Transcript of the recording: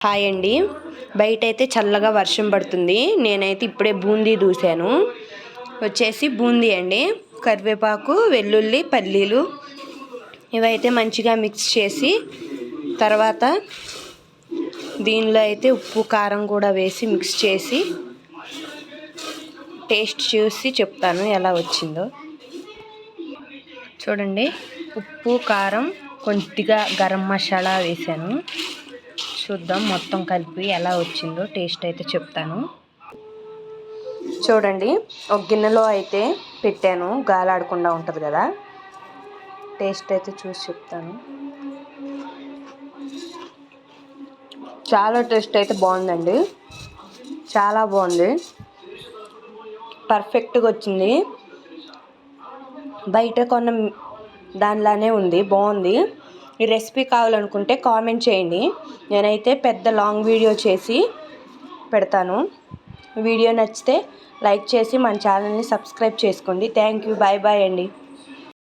Hi అండి. బయట అయితే చల్లగా వర్షం పడుతుంది. నేనైతే ఇప్పుడే బూందీ దూసాను. వచ్చేసి బూందీ అండి, కరివేపాకు, వెల్లుల్లి, పల్లీలు ఇవైతే మంచిగా మిక్స్ చేసి తర్వాత దీనిలో అయితే ఉప్పు కారం కూడా వేసి మిక్స్ చేసి టేస్ట్ చూసి చెప్తాను ఎలా వచ్చిందో. చూడండి, ఉప్పు కారం కొద్దిగా గరం మసాలా వేసాను. చూద్దాం మొత్తం కలిపి ఎలా వచ్చిందో టేస్ట్ అయితే చెప్తాను. చూడండి, ఒక గిన్నెలో అయితే పెట్టాను, గాలాడకుండా ఉంటుంది కదా. టేస్ట్ అయితే చూసి చెప్తాను. చాలా టేస్ట్ అయితే బాగుందండి, చాలా బాగుంది, పర్ఫెక్ట్గా వచ్చింది. బయట కొన్న దానిలానే ఉంది, బాగుంది. ఈ రెసిపీ కావాలనుకుంటే కామెంట్ చేయండి. నేనైతే పెద్ద లాంగ్ వీడియో చేసి పెడతాను. వీడియో నచ్చితే లైక్ చేసి మన ఛానల్ని సబ్స్క్రైబ్ చేసుకోండి. Thank you. బాయ్ బాయ్ అండి.